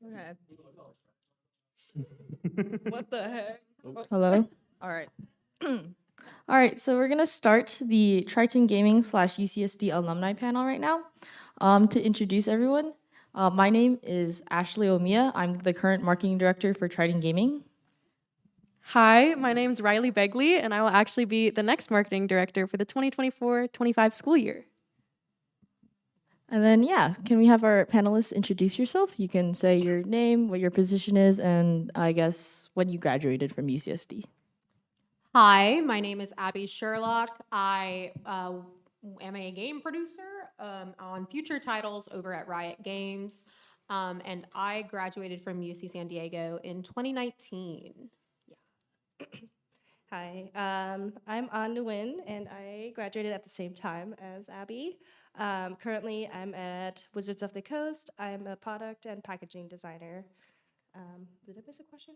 Okay. What the heck? Hello? All right. All right, so we're going to start the Triton Gaming / UCSD alumni panel right now. To introduce everyone, my name is Ashley Omiya. I'm the current marketing director for Triton Gaming. Hi, my name is Riley Begley, and I will actually be the next marketing director for the 2024-25 school year. And then, can we have our panelists introduce yourself? You can say your name, what your position is, and I guess when you graduated from UCSD. Hi, my name is Abby Sherlock. I am a game producer on future titles over at Riot Games, and I graduated from UC San Diego in 2019. Hi, I'm Nguyen, and I graduated at the same time as Abby. Currently, I'm at Wizards of the Coast. I'm a product and packaging designer. Did I miss a question?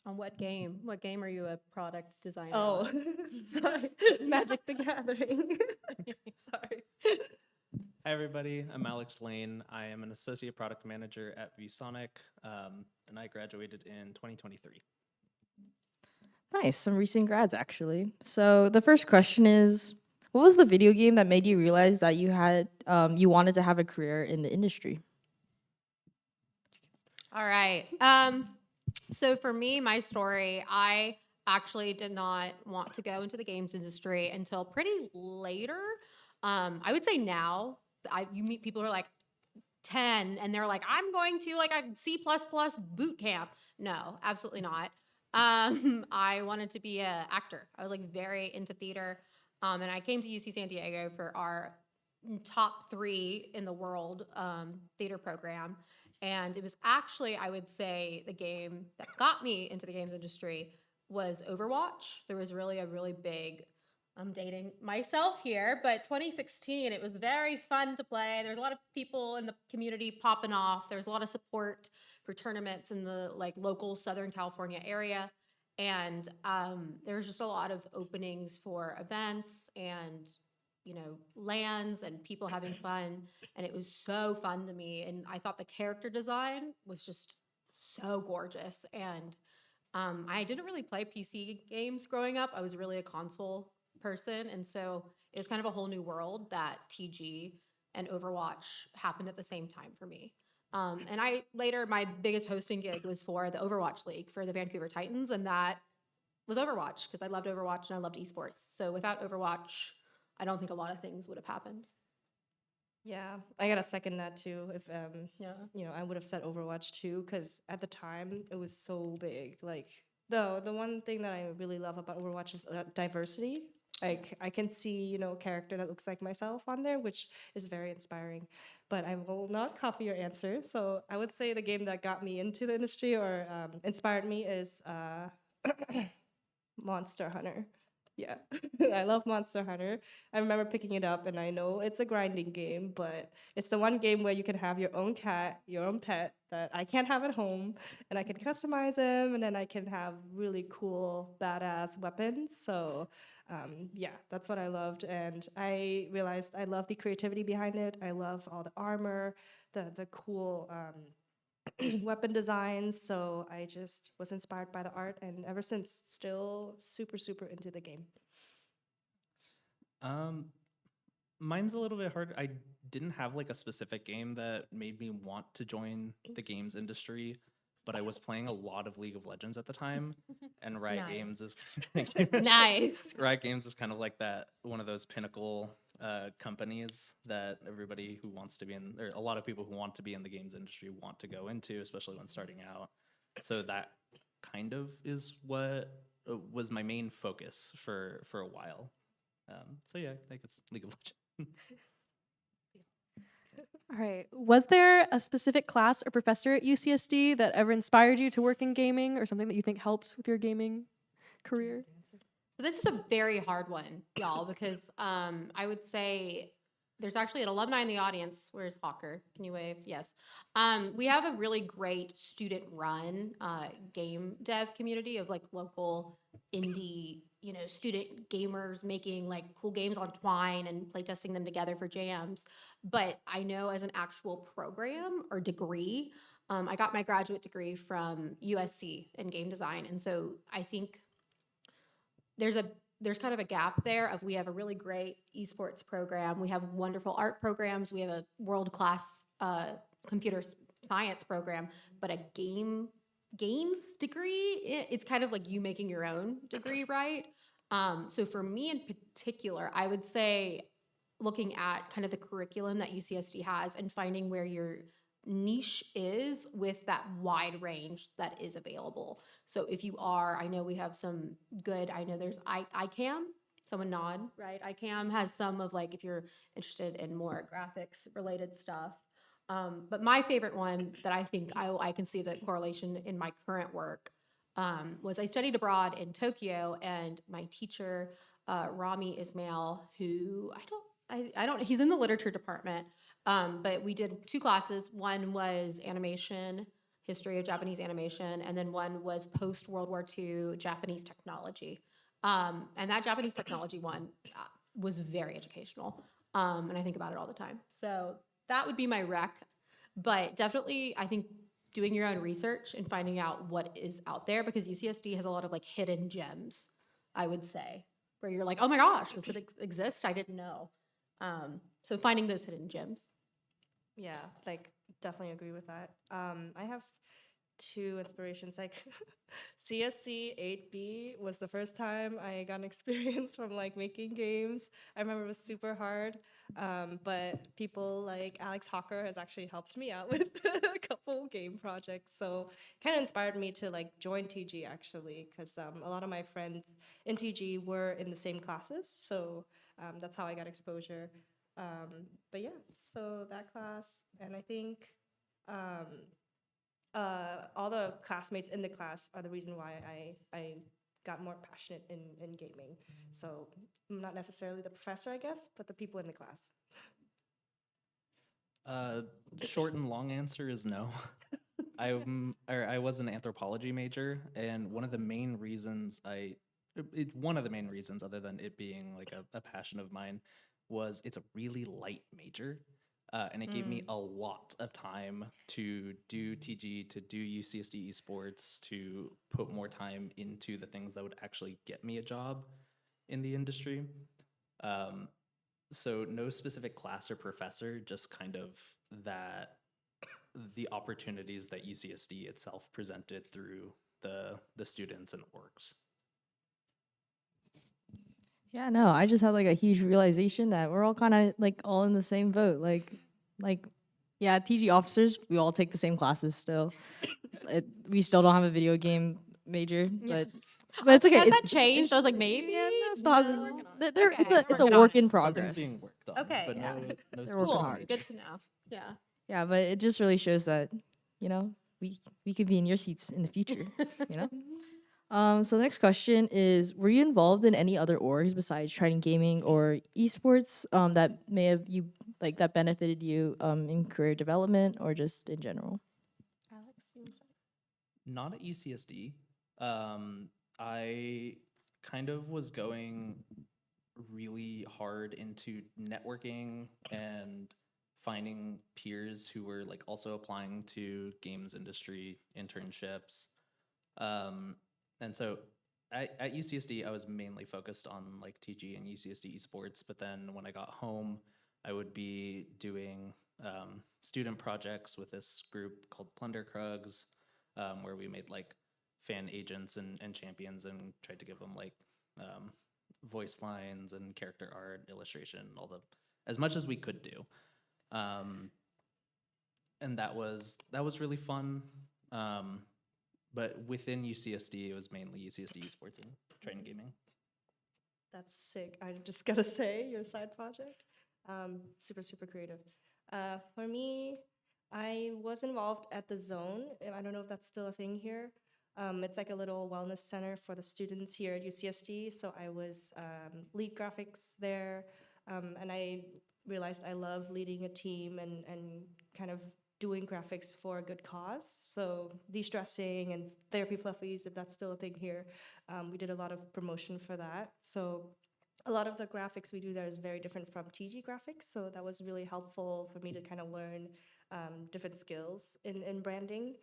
On what game? What game are you a product designer Oh, on? sorry, Magic the Gathering. Sorry. Hi, everybody. I'm Alex Lane. I am an associate product manager at Viewsonic, and I graduated in 2023. Nice, some recent grads actually. So the first question is, what was the video game that made you realize that you wanted to have a career in the industry? All right. So for me, my story, I actually did not want to go into the games industry until pretty later. I would say now, you meet people who are like 10 and they're like, I'm going to like a C++ boot camp. No, absolutely not. I wanted to be an actor. I was like very into theater. And I came to UC San Diego for our top 3 in the world theater program. And it was actually, I would say, the game that got me into the games industry was Overwatch. There was really a really big, I'm dating myself here, but 2016, it was very fun to play. There was a lot of people in the community popping off. There was a lot of support for tournaments in the like local Southern California area. And there was just a lot of openings for events and lands and people having fun. And it was so fun to me. And I thought the character design was just so gorgeous. And I didn't really play PC games growing up. I was really a console person. And so it was kind of a whole new world that TG and Overwatch happened at the same time for me. And my biggest hosting gig was for the Overwatch League for the Vancouver Titans. And that was Overwatch because I loved Overwatch and I loved esports. So without Overwatch, I don't think a lot of things would have happened. Yeah, I gotta second that too. If I would have said Overwatch too, because at the time it was so big. Like, the one thing that I really love about Overwatch is diversity. Like, I can see a character that looks like myself on there, which is very inspiring. But I will not copy your answer. So I would say the game that got me into the industry or inspired me is Monster Hunter. Yeah, I love Monster Hunter. I remember picking it up, and I know it's a grinding game, but it's the one game where you can have your own cat, your own pet that I can't have at home, and I can customize him, and then I can have really cool, badass weapons. So, that's what I loved, and I realized I love the creativity behind it. I love all the armor, the cool weapon designs. So I just was inspired by the art, and ever since, still super, super into the game. Mine's a little bit hard. I didn't have like a specific game that made me want to join the games industry, but I was playing a lot of League of Legends at the time, and Riot Nice. Games is Nice. Riot Games is kind of like that one of those pinnacle companies that everybody who wants to be in, or a lot of people who want to be in the games industry want to go into, especially when starting out. So that kind of is what was my main focus for a while. So yeah, I think it's League of Legends. All right. Was there a specific class or professor at UCSD that ever inspired you to work in gaming or something that you think helps with your gaming career? So this is a very hard one, y'all, because I would say there's actually an alumni in the audience. Where's Hawker? Can you wave? Yes. We have a really great student-run game dev community of like local indie, student gamers making like cool games on Twine and playtesting them together for jams. But I know as an actual program or degree, I got my graduate degree from USC in game design, and so I think there's kind of a gap there of we have a really great esports program, we have wonderful art programs, we have a world-class computer science program, but a games degree, it's kind of like you making your own degree, right? So for me in particular, I would say looking at kind of the curriculum that UCSD has and finding where your niche is with that wide range that is available. So if you are, I know we have some good, I know there's ICAM, someone nod, right? ICAM has some of like, if you're interested in more graphics related stuff. But my favorite one that I think I can see the correlation in my current work was I studied abroad in Tokyo, and my teacher, Rami Ismail, who I don't, he's in the literature department, but we did 2 classes. One was animation, history of Japanese animation, and then one was post World War II Japanese technology. And that Japanese technology one was very educational, and I think about it all the time. So that would be my rec, but definitely I think doing your own research and finding out what is out there, because UCSD has a lot of like hidden gems, I would say, where you're like, oh my gosh, does it exist? I didn't know. So finding those hidden gems. Yeah, like definitely agree with that. I have 2 inspirations. Like CSC 8B was the first time I got an experience from like making games. I remember it was super hard, but people like Alex Hawker has actually helped me out with a couple game projects. So kind of inspired me to like join TG actually, because a lot of my friends in TG were in the same classes. So that's how I got exposure. But yeah, so that class, and I think um, all the classmates in the class are the reason why I got more passionate in gaming. So not necessarily the professor, I guess, but the people in the class. Short and long answer is no. I was an anthropology major, and one of the main reasons one of the main reasons, other than it being like a passion of mine, was it's a really light major. And it gave me a lot of time to do TG, to do UCSD esports, to put more time into the things that would actually get me a job in the industry. Um, so no specific class or professor, just kind of that the opportunities that UCSD itself presented through the students and orgs. Yeah, no, I just had like a huge realization that we're all kind of like all in the same boat. Yeah, TG officers, we all take the same classes still. We still don't have a video game major, Yeah. but it's okay. Has that changed? I was like, maybe. Yeah, no, No, still hasn't. working on They're- it. they're- Okay, it's a working on work it. in Something's progress. being worked on. Okay, but yeah. no They're specific working Cool. hard. major. Good to know. Yeah. Yeah, but it just really shows that, we could be in your seats in the future, you know? So the next question is, were you involved in any other orgs besides Triton Gaming or esports that may have that benefited you in career development or just in general? Alex, you wanna start? Not at UCSD. I kind of was going really hard into networking and finding peers who were like also applying to games industry internships. Um, and so at UCSD, I was mainly focused on like TG and UCSD esports. But then when I got home, I would be doing student projects with this group called Plunder Krugs, where we made like fan agents and champions and tried to give them like voice lines and character art, illustration, as much as we could do. And that was really fun. But within UCSD, it was mainly UCSD esports and Triton Gaming. That's sick. I just gotta say, your side project, super, super creative. For me, I was involved at the Zone. I don't know if that's still a thing here. It's like a little wellness center for the students here at UCSD. So I was lead graphics there, and I realized I love leading a team and kind of doing graphics for a good cause. So de-stressing and therapy fluffies, if that's still a thing here, we did a lot of promotion for that. So a lot of the graphics we do there is very different from TG graphics. So that was really helpful for me to kind of learn different skills in branding.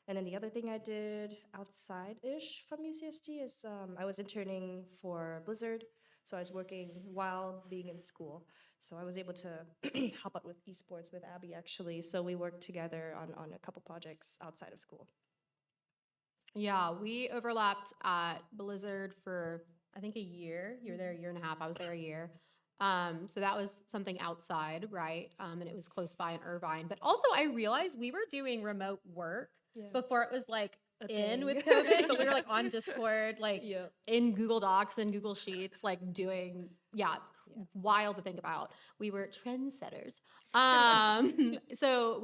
And then the other thing I did outside-ish from UCSD is I was interning for Blizzard. So I was working while being in school. So I was able to help out with esports with Abby, actually. So we worked together on a couple projects outside of school. Yeah, we overlapped at Blizzard for I think a year. You were there a year and a half. I was there a year. So that was something outside, right? And it was close by in Irvine. But also, I realized we were doing remote work Yeah. before it was like A in thing. with COVID. But we were like on Discord, like Yeah. in Google Docs and Google Sheets, like doing wild to think about. We were trendsetters. So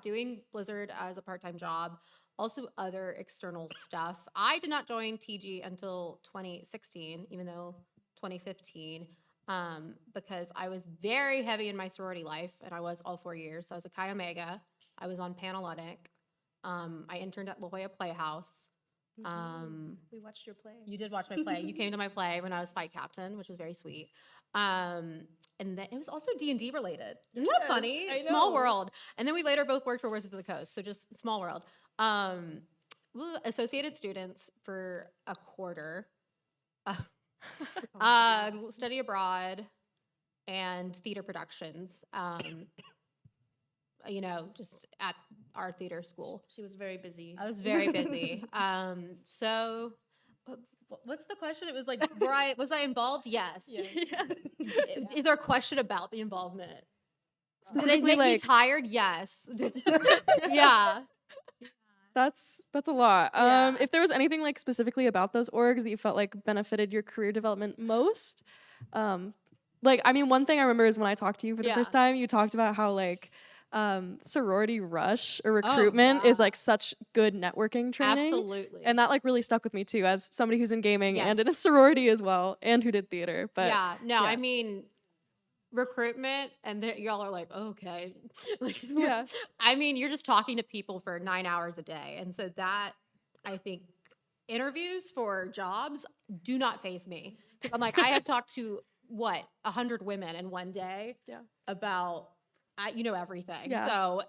doing Blizzard as a part-time job. Also, other external stuff. I did not join TG until 2016, even though 2015, because I was very heavy in my sorority life, and I was all 4 years. So I was a Chi Omega. I was on Panelitic. I interned at La Jolla Playhouse. We watched your play. You did watch my play. You came to my play when I was fight captain, which was very sweet. And then it was also D&D related. Isn't that Yes, funny? I Small know. world. And then we later both worked for Wizards of the Coast, so just small world. Associated students for a quarter, study abroad, and theater productions. Just at our theater school. She was very busy. I was very busy. So what's the question? It was like, was I involved? Yes. Yeah. Is there a question about the involvement? Did it Specifically, make me like, tired? Yes. Yeah. that's a lot. Yeah. If there was anything like specifically about those orgs that you felt like benefited your career development most, one thing I remember is when I talked to you for the Yeah. first time, you talked about how like sorority rush or recruitment is yeah. like such good networking training. Absolutely. And that like really stuck with me too, as somebody who's in gaming Yes. and in a sorority as well, and who did theater. But yeah. I mean, recruitment, and y'all are like, okay. yeah, I mean, you're just talking to people for 9 hours a day. And so that, I think, interviews for jobs do not faze me. I'm like, I have talked to 100 women in one day about, everything. Yeah. So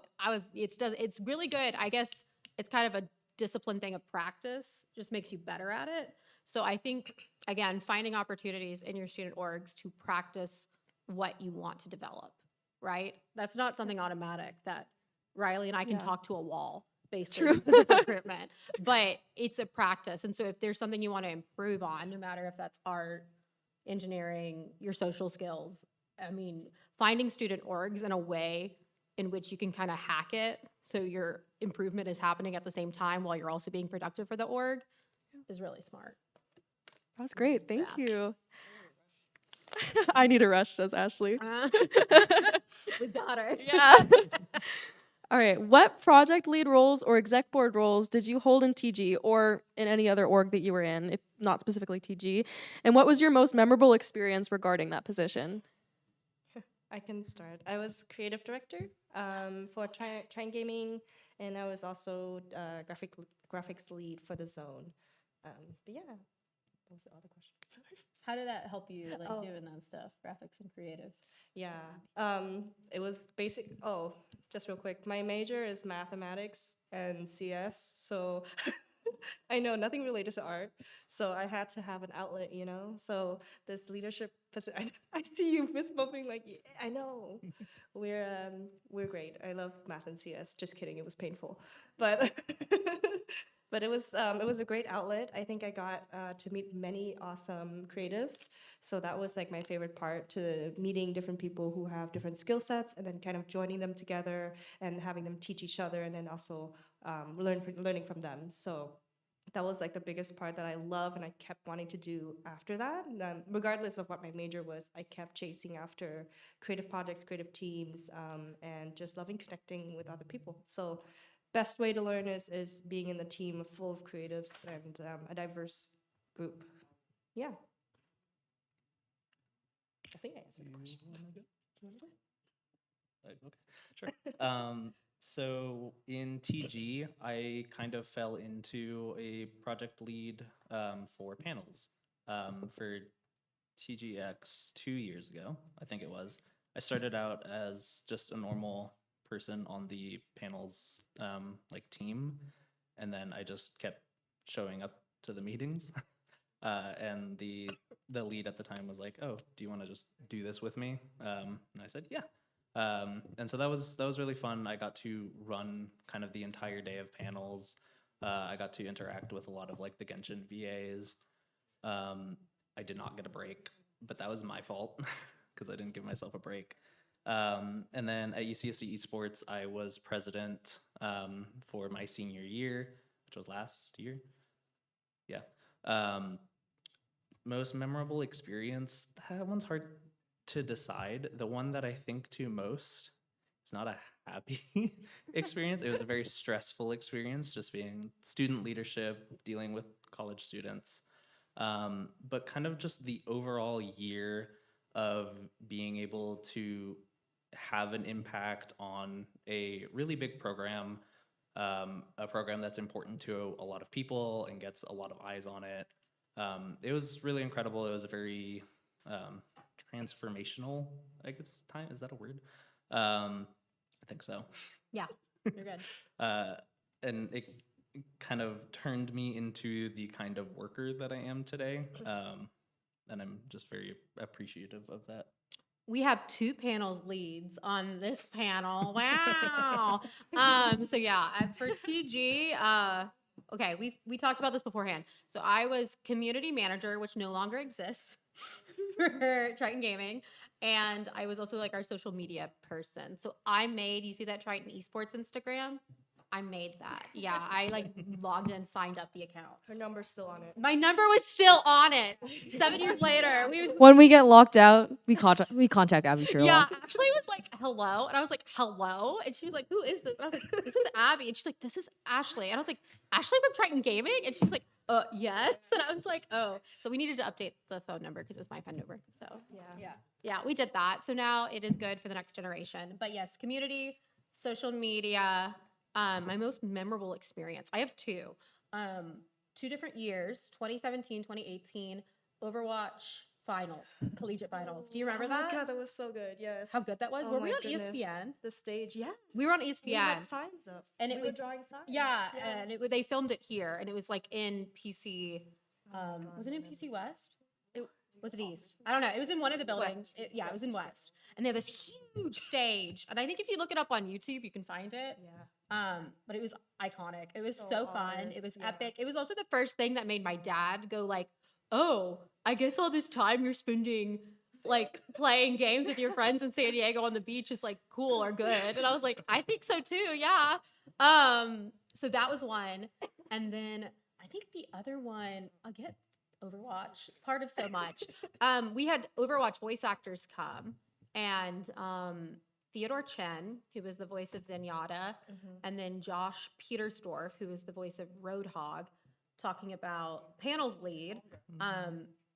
it's really good. I guess it's kind of a discipline thing of practice, just makes you better at it. So I think, again, finding opportunities in your student orgs to practice what you want to develop, right? That's not something automatic that Riley and I can talk to a wall basically because of recruitment, but it's a practice. And so if there's something you want to improve on, no matter if that's art, engineering, your social skills, I mean, finding student orgs in a way in which you can kind of hack it so your improvement is happening at the same time while you're also being productive for the org is really smart. that was great. Thank Yeah. you. I need a rush, says Ashley. We got her. Yeah. All right. What project lead roles or exec board roles did you hold in TG or in any other org that you were in, if not specifically TG? And what was your most memorable experience regarding that position? I can start. I was creative director for Triton Gaming, and I was also graphics lead for the zone. But yeah, what was the other question? How did that help you, like, Oh. doing that stuff, graphics and creative? Yeah, it was basic. Oh, just real quick, my major is mathematics and CS, so I know nothing related to art. So I had to have an outlet, So this leadership position, I see you fist bumping like, yeah, I know. We're great. I love math and CS. Just kidding, it was painful, but. But it was a great outlet. I think I got to meet many awesome creatives. So that was like my favorite part, to meeting different people who have different skill sets and then kind of joining them together and having them teach each other and then also learning from them. So that was like the biggest part that I love and I kept wanting to do after that. And, regardless of what my major was, I kept chasing after creative projects, creative teams, and just loving connecting with other people. So best way to learn is being in the team full of creatives and a diverse group. Yeah. I think I answered the question. Okay, sure. So in TG, I kind of fell into a project lead for panels for TGEX 2 years ago, I think it was. I started out as just a normal person on the panels like team, and then I just kept showing up to the meetings. And the lead at the time was like, "Oh, do you want to just do this with me?" And I said, "Yeah." And so that was really fun. I got to run kind of the entire day of panels. I got to interact with a lot of like the Genshin VAs. I did not get a break, but that was my fault because I didn't give myself a break. And then at UCSD Esports, I was president for my senior year, which was last year. Yeah. Most memorable experience, that one's hard to decide. The one that I think to most, it's not a happy experience. It was a very stressful experience, just being student leadership, dealing with college students. But kind of just the overall year of being able to have an impact on a really big program, a program that's important to a lot of people and gets a lot of eyes on it. It was really incredible. It was a very transformational, I guess, time. Is that a word? I think so. Yeah, you're good. And it kind of turned me into the kind of worker that I am today. And I'm just very appreciative of that. We have 2 panels leads on this panel. Wow. So yeah, for TG, okay, we talked about this beforehand. So I was community manager, which no longer exists for Triton Gaming. And I was also like our social media person. So I made, you see that Triton Esports Instagram? I made that. Yeah, I like logged in, signed up the account. Her number's still on it. My number was still on it. 7 years later, When we get locked out, we contact Abby Sherlock. yeah, Ashley was like, hello. And I was like, hello. And she was like, who is this? And I was like, this is Abby. And she's like, this is Ashley. And I was like, Ashley from Triton Gaming? And she was like, yes. And I was like, oh. So we needed to update the phone number because it was my phone number. So yeah, we did that. So now it is good for the next generation. But yes, community, social media, my most memorable experience. I have 2. 2 different years, 2017, 2018, Overwatch finals, collegiate finals. Do you remember Oh that? my God, that was so good. Yes. How good that was? Oh Were we my on goodness. ESPN? The stage, yes. We were on ESPN. We had signs up. And it we were was- drawing signs. Yeah, and they filmed it here, and it was like in PC. Oh my God, Was it in that PC West? It- Was it East? I don't know. It was in one of the buildings. West. It was in West. And they had this huge stage. And I think if you look it up on YouTube, you can find it. Yeah. But it was iconic. It was So so fun. honored. It was Yeah. epic. It was also the first thing that made my dad go like, oh, I guess all this time you're spending like playing games with your friends in San Diego on the beach is like cool or good. And I was like, I think so too. Yeah. So that was one. And then I think the other one, again, Overwatch, part of so much. We had Overwatch voice actors come, and Theodore Chen, who was the voice of Zenyatta, and then Josh Petersdorf, who was the voice of Roadhog, talking about panels lead.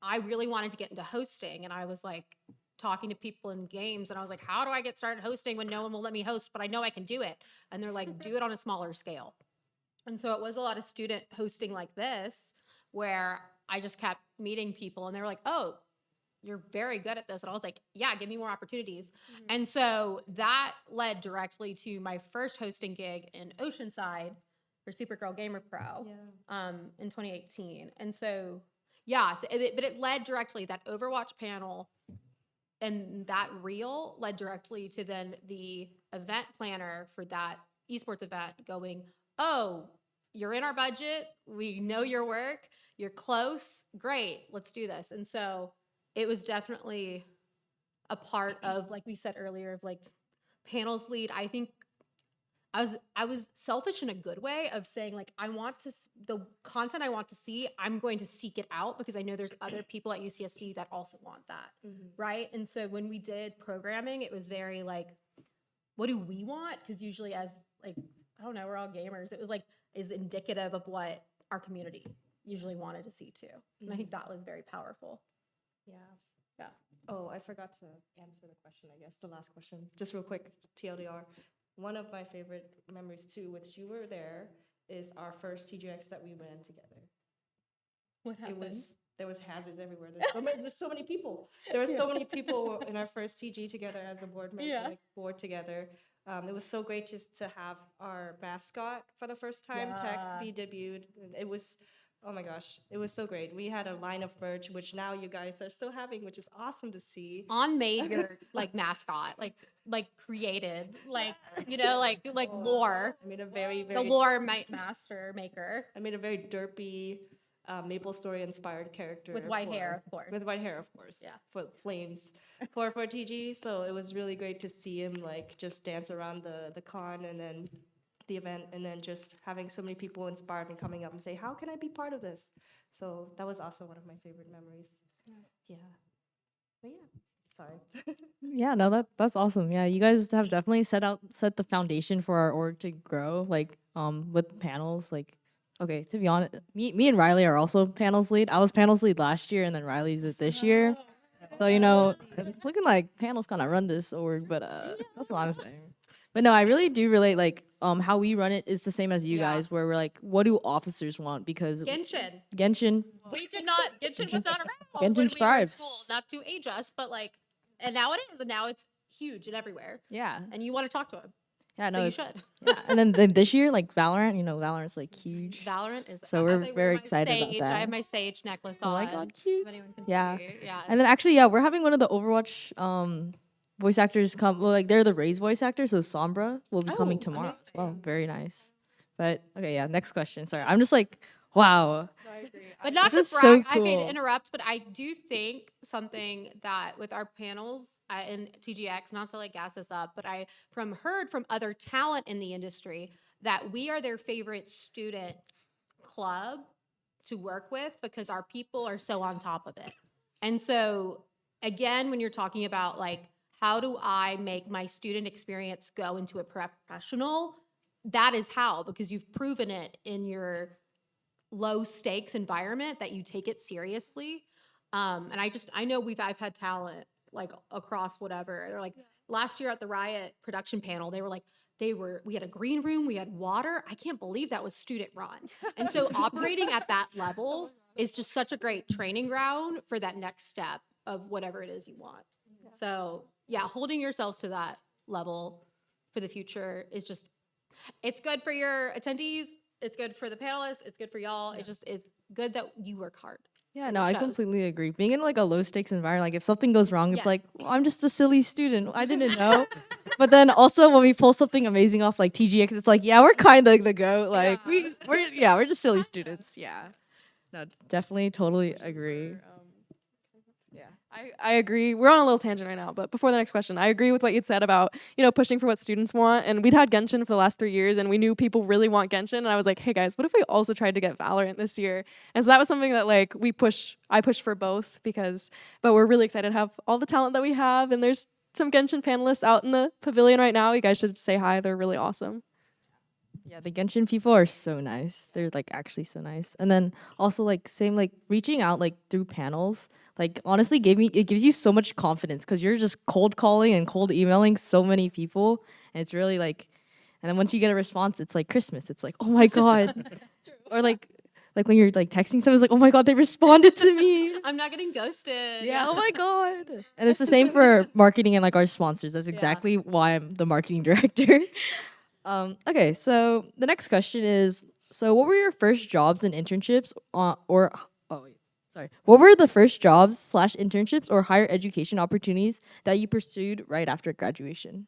I really wanted to get into hosting, and I was like talking to people in games, and I was like, how do I get started hosting when no one will let me host, but I know I can do it? And they're like, do it on a smaller scale. And so it was a lot of student hosting like this, where I just kept meeting people, and they were like, oh, you're very good at this. And I was like, yeah, give me more opportunities. And so that led directly to my first hosting gig in Oceanside for Supergirl Gamer Pro in 2018. And so, yeah, but it led directly, that Overwatch panel and that reel led directly to then the event planner for that esports event going, oh, you're in our budget. We know your work. You're close. Great. Let's do this. And so it was definitely a part of, like we said earlier, of like panels lead. I think I was selfish in a good way of saying like, I want to, the content I want to see, I'm going to seek it out because I know there's other people at UCSD that also want that. Right. And so when we did programming, it was very like, what do we want? Because usually as like, I don't know, we're all gamers. It was like, is indicative of what our community usually wanted to see too. And I think that was very powerful. Yeah. Yeah. Oh, I forgot to answer the question, I guess, the last question. Just real quick, TLDR. One of my favorite memories too, which you were there, is our first TGX that we ran together. What There was hazards everywhere. There's so many people. There were so many people in our first TG together as a board member, Yeah. like board together. It was so great to have our mascot for the first time, Tex, Yeah. be debuted. And it was, oh my gosh, it was so great. We had a line of merch, which now you guys are still having, which is awesome to see. On made your like mascot, like created, like like lore. I made a very, The very, lore master maker I made a very derpy, Maple Story inspired character with white hair, of course. With white hair, of course. Yeah. For flames, for TG. So it was really great to see him like just dance around the con and then the event, and then just having so many people inspired and coming up and say, "How can I be part of this?" So that was also one of my favorite memories. Yeah. But yeah. Sorry. Yeah, no, that's awesome. Yeah, you guys have definitely set the foundation for our org to grow, like with panels. Like, okay, to be honest, me and Riley are also panels lead. I was panels lead last year, and then Riley's it this year. So it's looking like panels kind of run this org, but that's what I'm saying. But no, I really do relate. Like, how we run it is the same as you Yeah. guys, where we're like, what do officers want? Because Genshin. Genshin, We did not. Genshin was not around Genshin when we were in thrives. school. Not to age us, but like, and now it is. And now it's huge and everywhere. yeah, And you want to talk to him, yeah, so no, you it's- should. yeah. And then this year, like Valorant, Valorant's like huge. Valorant is. So as we're I wear very my excited about sage, that. I have my sage necklace Oh on. my god, cute. If anyone can Yeah. see. Yeah. And then actually, yeah, we're having one of the Overwatch voice actors come. Well, like they're the Raze voice actor, so Sombra will be coming Oh, tomorrow as well. amazing. Very nice. But okay, yeah, next question. Sorry, I'm just like, wow. But not to This is brag, so I hate cool. to interrupt, but I do think something that with our panels in TGX, not to like gas us up, but I heard from other talent in the industry that we are their favorite student club to work with because our people are so on top of it. And so again, when you're talking about like how do I make my student experience go into a professional, that is how, because you've proven it in your low stakes environment that you take it seriously. And I know I've had talent like across whatever. They're like last year at the Riot production panel, we had a green room, we had water. I can't believe that was student run. And so operating at that level is just such a great training ground for that next step of whatever it is you want. So yeah, holding yourselves to that level for the future is just, it's good for your attendees. It's good for the panelists. It's good for y'all. It's good that you work hard. Yeah, no, I shows. completely agree. Being in like a low stakes environment, like if something goes wrong, it's Yes. like, well, I'm just a silly student. I didn't know. But then also when we pull something amazing off like TGX, it's like, yeah, we're kind of the goat. Like Yeah. we're just silly students. Yeah. No, definitely, totally agree. Yeah, I agree. We're on a little tangent right now, but before the next question, I agree with what you'd said about, pushing for what students want. And we'd had Genshin for the last 3 years, and we knew people really want Genshin. And I was like, hey guys, what if we also tried to get Valorant this year? And so that was something that like I push for both but we're really excited to have all the talent that we have. And there's some Genshin panelists out in the pavilion right now. You guys should say hi. They're really awesome. Yeah, the Genshin people are so nice. They're like actually so nice. And then also like same like reaching out like through panels, like honestly gives you so much confidence because you're just cold calling and cold emailing so many people. And it's really like, and then once you get a response, it's like Christmas. It's like, oh my God. Or like when you're like texting someone, it's like, oh my God, they responded to me. I'm not getting ghosted. Yeah, oh my God. And it's the same for marketing and like our sponsors. That's Yeah. exactly why I'm the marketing director. Okay, so the next question is, so what were your first jobs and internships what were the first jobs / internships or higher education opportunities that you pursued right after graduation?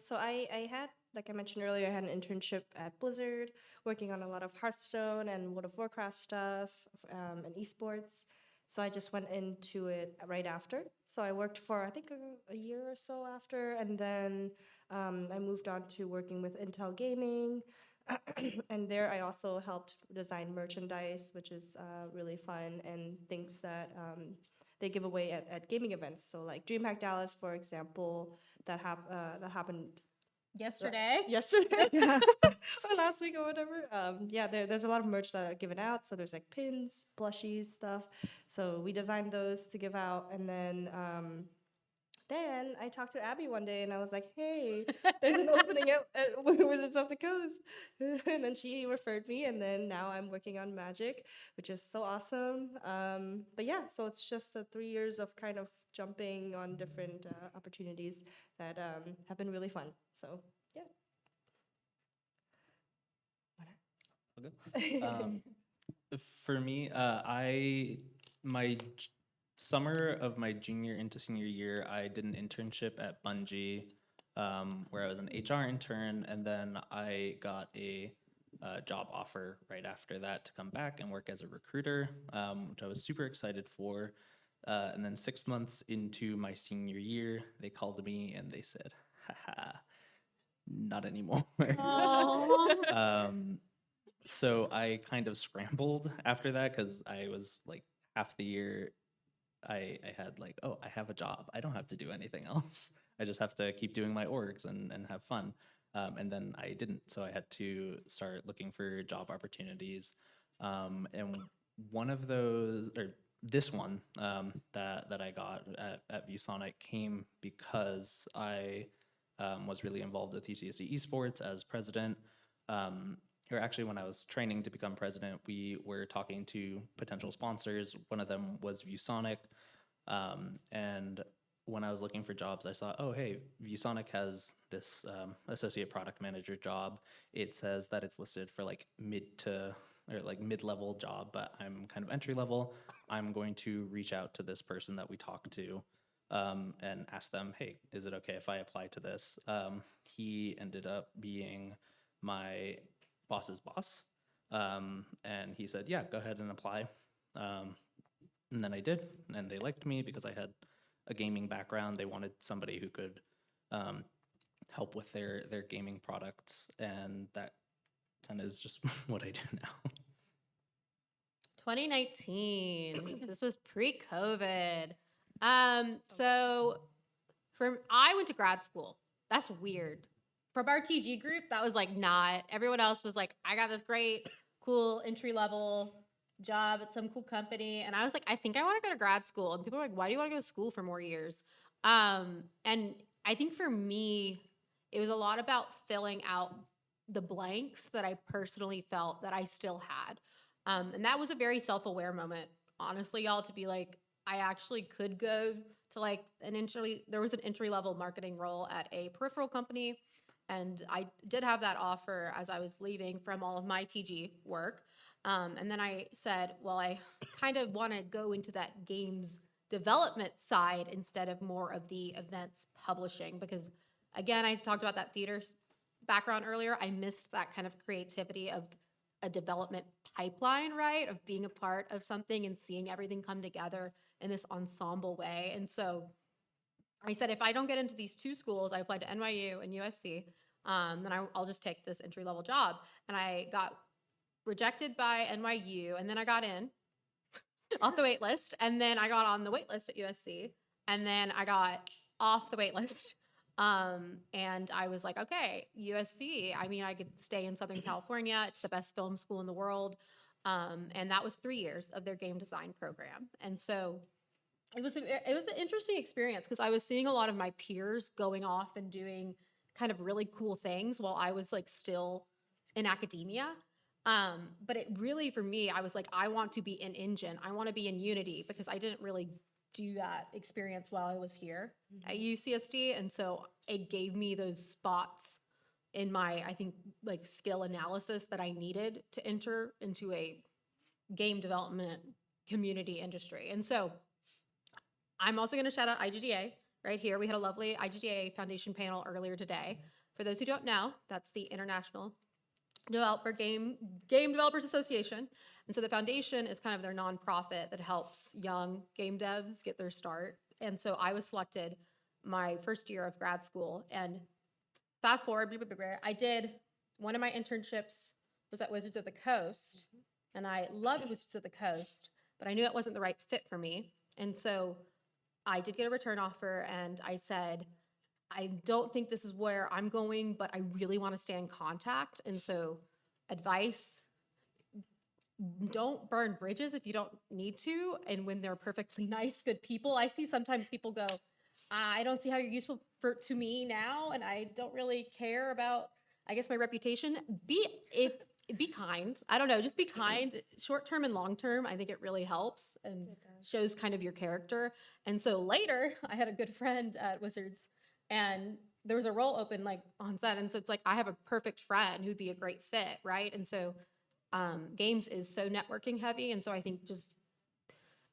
So I had, like I mentioned earlier, I had an internship at Blizzard, working on a lot of Hearthstone and World of Warcraft stuff, and esports. So I just went into it right after. So I worked for, I think, a year or so after, and then I moved on to working with Intel Gaming. And there I also helped design merchandise, which is really fun, and things that they give away at gaming events. So like DreamHack Dallas, for example, that happened Yesterday. yesterday or last week or whatever. There's a lot of merch that are given out. So there's like pins, plushies, stuff. So we designed those to give out, and then I talked to Abby one day and I was like, hey, there's an opening at Wizards of the Coast. And then she referred me, and then now I'm working on Magic, which is so awesome. But yeah, so it's just 3 years of kind of jumping on different opportunities that have been really fun. So yeah. Okay. For me, summer of my junior into senior year, I did an internship at Bungie, where I was an HR intern, and then I got a job offer right after that to come back and work as a recruiter, which I was super excited for. And then 6 months into my senior year, they called me and they said, haha, not anymore. Aw. So I kind of scrambled after that because I was like half the year I had like, oh, I have a job. I don't have to do anything else. I just have to keep doing my orgs and have fun. And then I didn't. So I had to start looking for job opportunities. And one of those, or this one that I got at Viewsonic came because I was really involved with UCSD esports as president. Or actually, when I was training to become president, we were talking to potential sponsors. One of them was Viewsonic. And when I was looking for jobs, I saw, oh, hey, Viewsonic has this associate product manager job. It says that it's listed for like mid-level job, but I'm kind of entry level. I'm going to reach out to this person that we talked to and ask them, hey, is it okay if I apply to this? He ended up being my boss's boss. And he said, yeah, go ahead and apply. And then I did, and they liked me because I had a gaming background. They wanted somebody who could help with their gaming products, and that kind of is just what I do now. 2019. This was pre-COVID. So I went to grad school. That's weird. From our TG group, that was like not. Everyone else was like, I got this great, cool entry level job at some cool company, and I was like, I think I want to go to grad school. And people are like, why do you want to go to school for more years? And I think for me, it was a lot about filling out the blanks that I personally felt that I still had. And that was a very self-aware moment, honestly, y'all, to be like, I actually could go to like there was an entry-level marketing role at a peripheral company. And I did have that offer as I was leaving from all of my TG work. And then I said, well, I kind of want to go into that games development side instead of more of the events publishing. Because again, I talked about that theater background earlier. I missed that kind of creativity of a development pipeline, right? Of being a part of something and seeing everything come together in this ensemble way. And so I said, if I don't get into these two schools, I applied to NYU and USC, then I'll just take this entry-level job. And I got rejected by NYU, and then I got in off the wait list, and then I got on the wait list at USC, and then I got off the wait list. And I was like, okay, USC, I mean, I could stay in Southern California. It's the best film school in the world. And that was 3 years of their game design program. And so it was an interesting experience because I was seeing a lot of my peers going off and doing kind of really cool things while I was like still in academia. But it really, for me, I was like, I want to be in Engine. I want to be in Unity because I didn't really do that experience while I was here at UCSD. And so it gave me those spots in my, I think, like skill analysis that I needed to enter into a game development community industry. And so I'm also going to shout out IGDA right here. We had a lovely IGDA Foundation panel earlier today. For those who don't know, that's the International Game Developers Association. And so the foundation is kind of their nonprofit that helps young game devs get their start. And so I was selected my first year of grad school. And fast forward, I did one of my internships was at Wizards of the Coast. And I loved Wizards of the Coast, but I knew it wasn't the right fit for me. And so I did get a return offer, and I said, I don't think this is where I'm going, but I really want to stay in contact. And so, advice, don't burn bridges if you don't need to. And when they're perfectly nice, good people, I see sometimes people go, I don't see how you're useful to me now, and I don't really care about, I guess, my reputation. Be kind. I don't know, just be kind. Short term and long term, I think it really helps and shows kind of your character. And so later, I had a good friend at Wizards, and there was a role open like on set, and so it's like I have a perfect friend who'd be a great fit, right? And so games is so networking heavy, and so I think just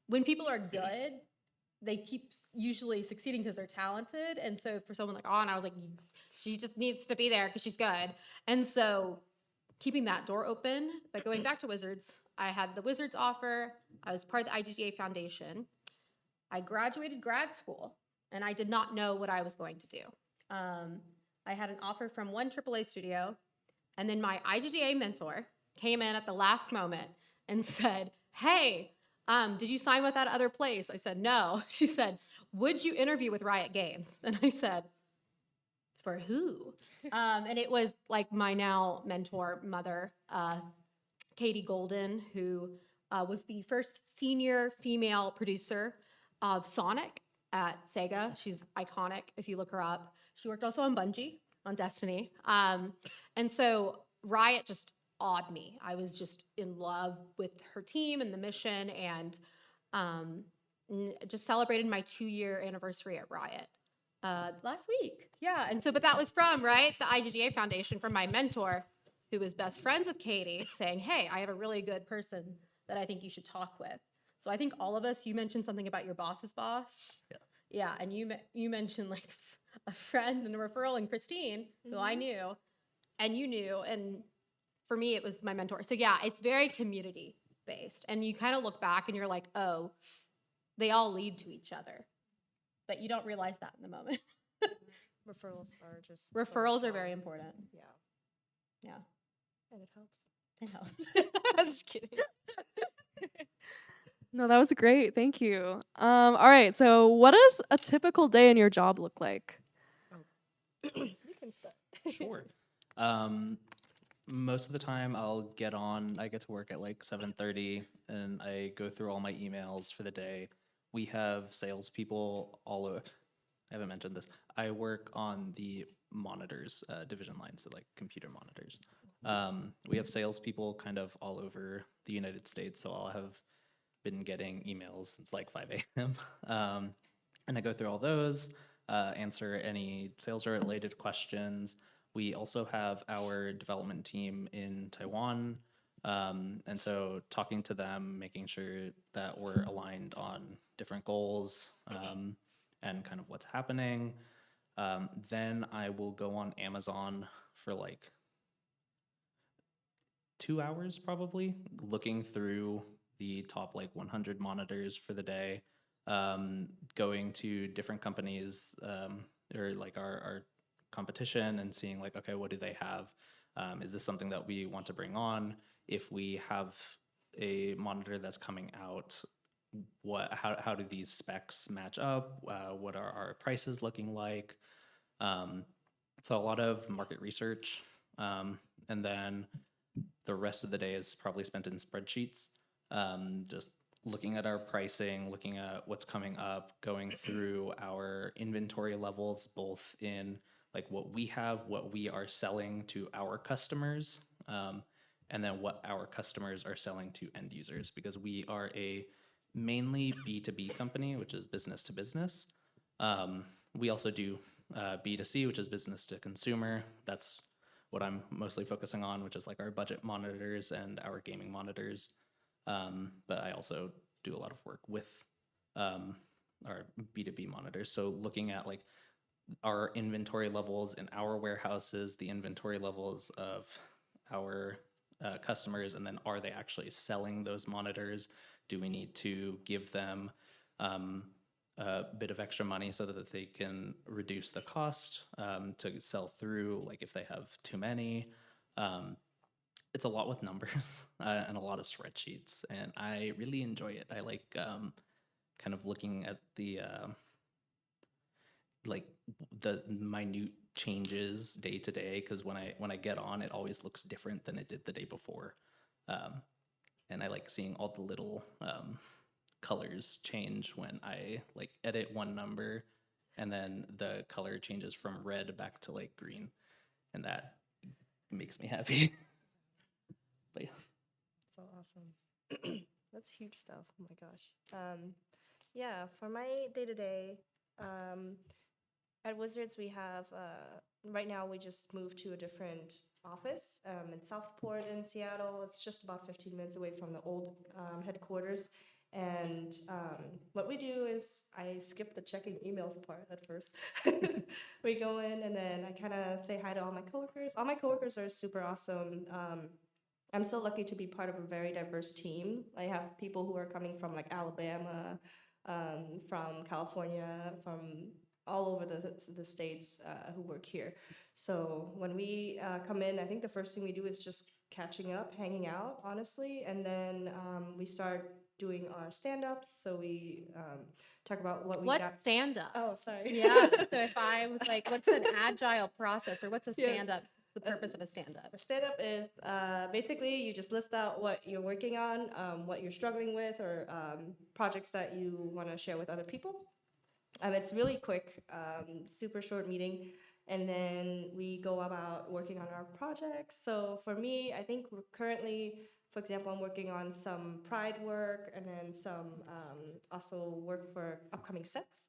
when people are good, they keep usually succeeding because they're talented. And so for someone like Anna, I was like, she just needs to be there because she's good. And so keeping that door open. But going back to Wizards, I had the Wizards offer. I was part of the IGDA Foundation. I graduated grad school, and I did not know what I was going to do. I had an offer from one AAA studio, and then my IGDA mentor came in at the last moment and said, hey, did you sign with that other place? I said, no. She said, would you interview with Riot Games? And I said, for who? And it was like my now mentor mother, Katie Golden, who was the first senior female producer of Sonic at Sega. She's iconic if you look her up. She worked also on Bungie, on Destiny. And so Riot just awed me. I was just in love with her team and the mission, and just celebrated my 2-year anniversary at Riot last week. Yeah, and so, but that was from, right, the IGDA Foundation, from my mentor, who was best friends with Katie, saying, hey, I have a really good person that I think you should talk with. So I think all of us, you mentioned something about your boss's boss. Yeah. Yeah, and you mentioned like a friend and a referral, and Christine, who I knew, and you knew, and for me, it was my mentor. So yeah, it's very community based. And you kind of look back and you're like, oh, they all lead to each other. But you don't realize that in the moment. Referrals are just Referrals are very important. Yeah, Yeah. and it helps. It helps. I'm just kidding. No, that was great. Thank you. All right. So, what does a typical day in your job look like? You can start. Sure. Most of the time I get to work at like 7:30, and I go through all my emails for the day. We have salespeople all over. I haven't mentioned this. I work on the monitors division line, so like computer monitors. We have salespeople kind of all over the United States, so I'll have been getting emails since like 5 a.m. And I go through all those, answer any sales-related questions. We also have our development team in Taiwan, and so talking to them, making sure that we're aligned on different goals and kind of what's happening. Then I will go on Amazon for like 2 hours probably, looking through the top like 100 monitors for the day, going to different companies or like our competition and seeing like, okay, what do they have? Is this something that we want to bring on? If we have a monitor that's coming out, how do these specs match up? What are our prices looking like? So a lot of market research, and then the rest of the day is probably spent in spreadsheets, just looking at our pricing, looking at what's coming up, going through our inventory levels, both in like what we have, what we are selling to our customers, and then what our customers are selling to end users, because we are a mainly B2B company, which is business to business. We also do B2C, which is business to consumer. That's what I'm mostly focusing on, which is like our budget monitors and our gaming monitors. But I also do a lot of work with our B2B monitors. So looking at like our inventory levels in our warehouses, the inventory levels of our customers, and then are they actually selling those monitors? Do we need to give them a bit of extra money so that they can reduce the cost to sell through, like if they have too many? It's a lot with numbers and a lot of spreadsheets, and I really enjoy it. I like kind of looking at the like the minute changes day to day, because when I get on, it always looks different than it did the day before, and I like seeing all the little colors change when I like edit one number, and then the color changes from red back to like green, and that makes me happy. But yeah. So awesome. That's huge stuff. Oh my gosh. Yeah, for my day to day, at Wizards we have right now we just moved to a different office in Southport in Seattle. It's just about 15 minutes away from the old headquarters. And what we do is I skip the checking emails part at first. We go in and then I kind of say hi to all my coworkers. All my coworkers are super awesome. I'm so lucky to be part of a very diverse team. I have people who are coming from like Alabama, from California, from all over the states who work here. So when we come in, I think the first thing we do is just catching up, hanging out, honestly, and then we start doing our stand-ups. So we talk about what we What's got. stand-up? Oh, sorry. Yeah. So if I was like, what's an agile process or what's a Yes. stand-up? The purpose of a stand-up. A stand-up is basically you just list out what you're working on, what you're struggling with, or projects that you want to share with other people. It's really quick, super short meeting, and then we go about working on our projects. So for me, I think we're currently, for example, I'm working on some Pride work, and then some also work for upcoming sets.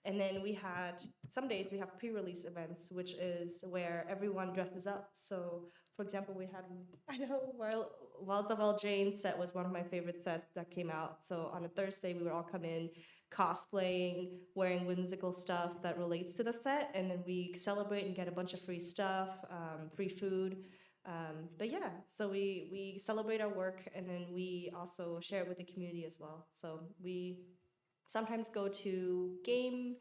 And then we had, some days we have pre-release events, which is where everyone dresses up. So, for example, we had, I know, Wilds of Eldraine set was one of my favorite sets that came out. So on a Thursday, we would all come in cosplaying, wearing whimsical stuff that relates to the set, and then we celebrate and get a bunch of free stuff, free food. But yeah, so we celebrate our work, and then we also share it with the community as well. So we sometimes go to game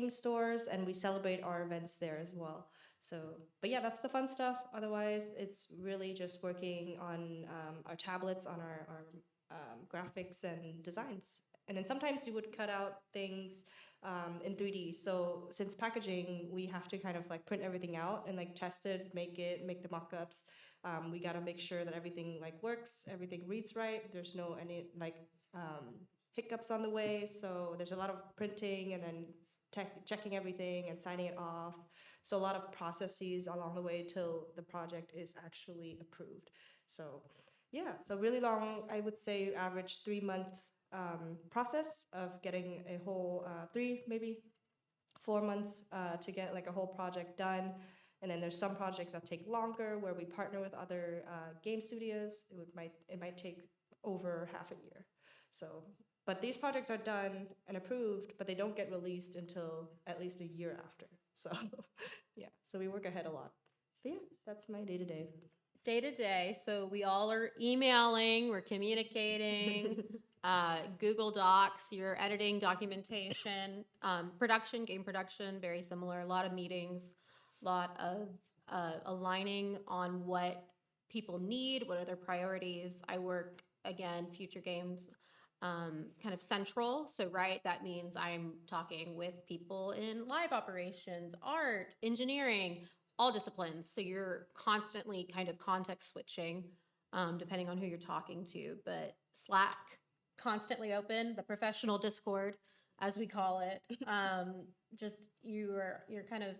stores, and we celebrate our events there as well. So, but yeah, that's the fun stuff. Otherwise, it's really just working on our tablets, on our graphics and designs. And then sometimes you would cut out things in 3D. So since packaging, we have to kind of like print everything out and like test it, make the mock-ups. We got to make sure that everything like works, everything reads right. There's no any like hiccups on the way. So there's a lot of printing and then checking everything and signing it off. So a lot of processes along the way till the project is actually approved. So yeah, so really long, I would say average 3 months process of getting a whole 3, maybe 4 months to get like a whole project done. And then there's some projects that take longer where we partner with other game studios. It might take over half a year. So, but these projects are done and approved, but they don't get released until at least a year after. So yeah, so we work ahead a lot. But yeah, that's my day to day. Day to day. So we all are emailing, we're communicating, Google Docs, you're editing documentation, game production, very similar. A lot of meetings, a lot of aligning on what people need, what are their priorities. I work, again, future games, kind of central. So, right, that means I'm talking with people in live operations, art, engineering, all disciplines. So you're constantly kind of context switching, depending on who you're talking to. But Slack, constantly open, the professional Discord, as we call it. Just you're kind of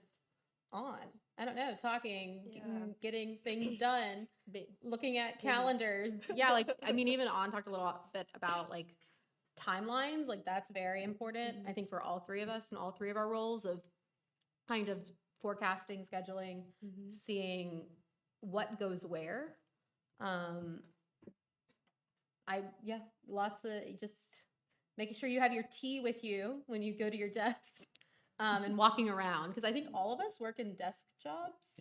on. I don't know, talking, getting things done, looking at calendars. Yeah, like I mean, even On talked a little bit about like timelines. Like that's very important. I think for all three of us and all three of our roles of kind of forecasting, scheduling, seeing what goes where. Lots of just making sure you have your tea with you when you go to your desk, and walking around, because I think all of us work in desk jobs,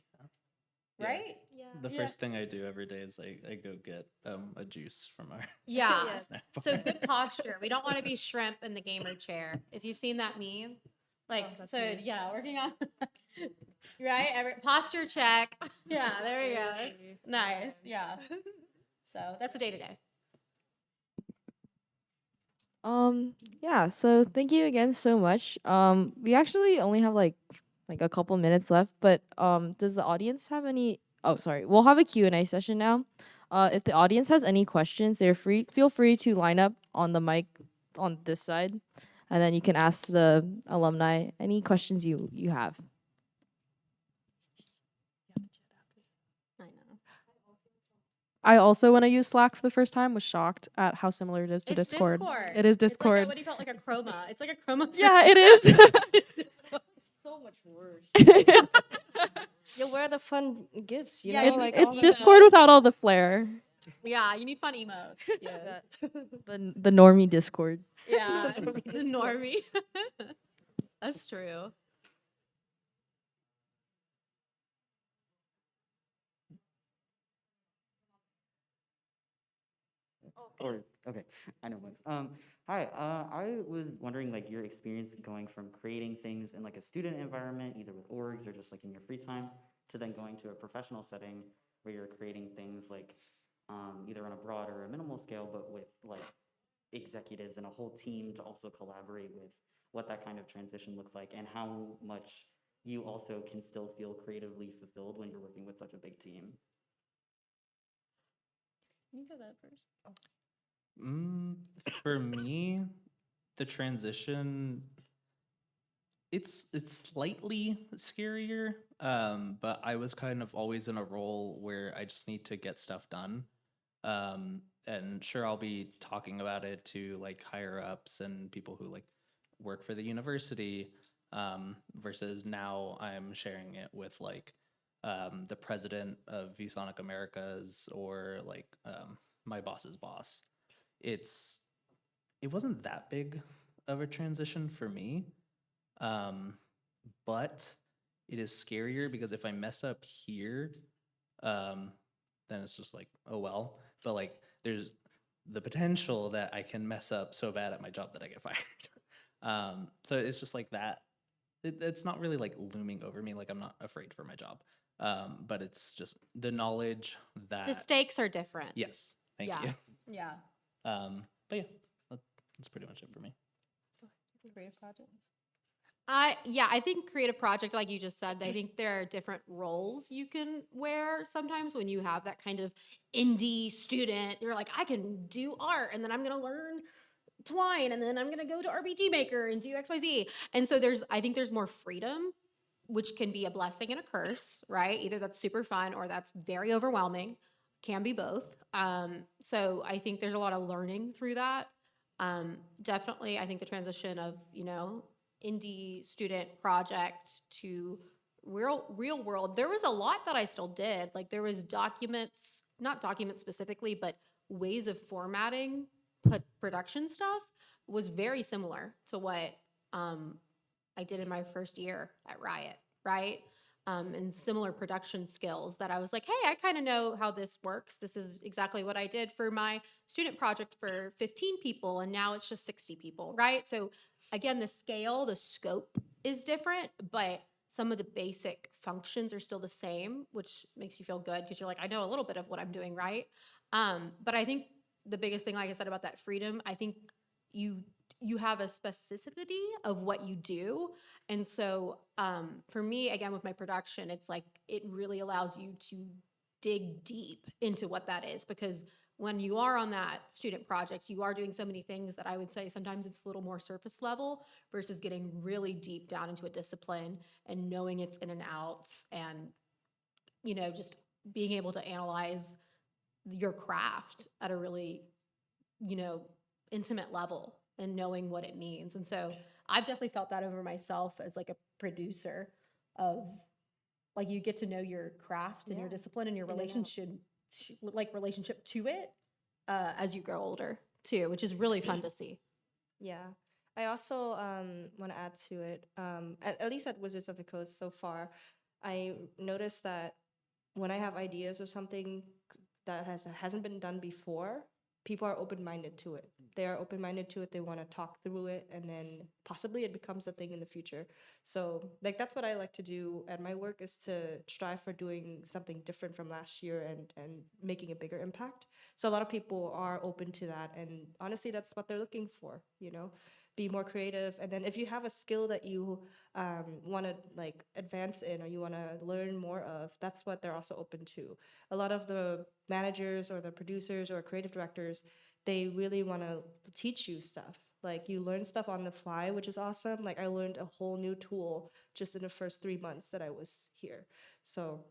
right? Yeah. The first thing I do every day is I go get a juice from our Yeah. snack So bar. good posture. We don't want to be shrimp in the gamer chair. If you've seen that meme, like, that's so me. yeah, working on, right? Posture check. Yeah, there we go. Seriously. Nice. Yeah. So that's a day to day. Yeah, so thank you again so much. We actually only have like a couple minutes left, but does the audience have any Oh, sorry. We'll have a Q&A session now. If the audience has any questions, feel free to line up on the mic on this side, and then you can ask the alumni any questions you have. I know. I also, when I used Slack for the first time, was shocked at how similar it is to It's Discord. Discord. It is It's like Discord. what do you call it? Like a chroma. It's like a chroma. Yeah, it is. So much worse. Yeah, where are the fun gifts? You Yeah, know, you like need all It's the the- Discord without all the flair. Yeah, you need fun emos. Yes. The normie Discord. Yeah, Normie the Discord. normie. That's true. Or okay, I know one. Hi. I was wondering like your experience going from creating things in like a student environment, either with orgs or just like in your free time, to then going to a professional setting where you're creating things like either on a broad or a minimal scale, but with like executives and a whole team to also collaborate with what that kind of transition looks like and how much you also can still feel creatively fulfilled when you're working with such a big team. You go that first. Mm, for me, the transition it's slightly scarier, but I was kind of always in a role where I just need to get stuff done. And sure, I'll be talking about it to like higher ups and people who like work for the university, versus now I'm sharing it with like the president of Viewsonic Americas or like my boss's boss. It's it wasn't that big of a transition for me, um, but it is scarier because if I mess up here, um, then it's just like, oh well. But like, there's the potential that I can mess up so bad at my job that I get fired. So it's just like that. It's not really like looming over me. Like I'm not afraid for my job, but it's just the knowledge that The stakes are different. yes, thank Yeah. you. Yeah. But yeah, that's pretty much it for me. Creative projects. Yeah, I think creative project, like you just said, I think there are different roles you can wear sometimes when you have that kind of indie student. You're like, I can do art and then I'm gonna learn Twine and then I'm gonna go to RPG Maker and do XYZ. And so I think there's more freedom, which can be a blessing and a curse, right? Either that's super fun or that's very overwhelming. Can be both. So I think there's a lot of learning through that. Definitely, I think the transition of indie student project to real world. There was a lot that I still did. Like there was documents, not documents specifically, but ways of formatting production stuff was very similar to what I did in my first year at Riot, right? And similar production skills that I was like, hey, I kind of know how this works. This is exactly what I did for my student project for 15 people, and now it's just 60 people, right? So again, the scale, the scope is different, but some of the basic functions are still the same, which makes you feel good because you're like, I know a little bit of what I'm doing, right? But I think the biggest thing, like I said, about that freedom, I think you have a specificity of what you do. And so for me, again, with my production, it's like it really allows you to dig deep into what that is, because when you are on that student project, you are doing so many things that I would say sometimes it's a little more surface level versus getting really deep down into a discipline and knowing its in and outs, and just being able to analyze your craft at a really you know, intimate level and knowing what it means. And so I've definitely felt that over myself as like a producer of like you get to know your craft and your Yeah. discipline and your In and out. relationship to it as you grow older too, which is really fun to see. Yeah. I also want to add to it, at least at Wizards of the Coast so far, I noticed that when I have ideas or something that hasn't been done before, people are open-minded to it. They are open-minded to it. They want to talk through it, and then possibly it becomes a thing in the future. So like that's what I like to do at my work, is to strive for doing something different from last year and making a bigger impact. So a lot of people are open to that, and honestly, that's what they're looking for. Be more creative, and then if you have a skill that you want to like advance in, or you want to learn more of, that's what they're also open to. A lot of the managers or the producers or creative directors, they really want to teach you stuff. Like you learn stuff on the fly, which is awesome. Like I learned a whole new tool just in the first 3 months that I was here. So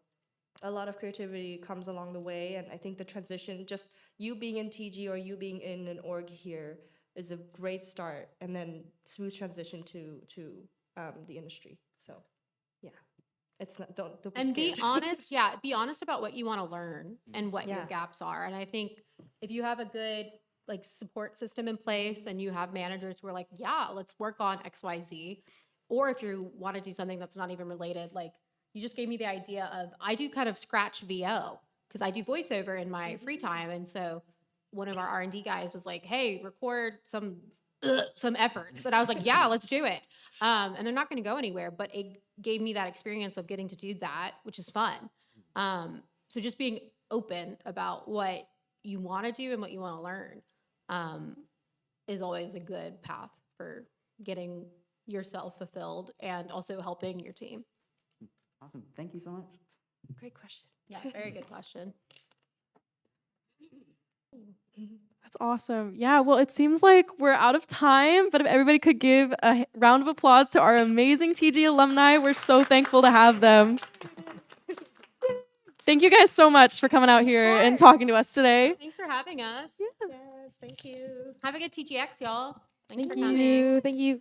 a lot of creativity comes along the way, and I think the transition, just you being in TG or you being in an org here, is a great start, and then smooth transition to the industry. So yeah, it's not, don't be And be scared. honest, be honest about what you want to learn and what your Yeah. gaps are. And I think if you have a good like support system in place, and you have managers who are like, yeah, let's work on XYZ, or if you want to do something that's not even related, like you just gave me the idea of, I do kind of scratch VO because I do voiceover in my free time. And so one of our R&D guys was like, hey, record some efforts. And I was like, yeah, let's do it. And they're not going to go anywhere, but it gave me that experience of getting to do that, which is fun. So just being open about what you want to do and what you want to learn is always a good path for getting yourself fulfilled and also helping your team. Awesome. Thank you so much. Great question. Yeah, very good question. That's awesome. Yeah, well, it seems like we're out of time, but if everybody could give a round of applause to our amazing TG alumni, we're so thankful to have them. Thank you guys so much for coming out here and talking to us today. Thanks for having us. Yes, thank you. Have a good TGX, y'all. Thanks Thank for coming. you. Thank you.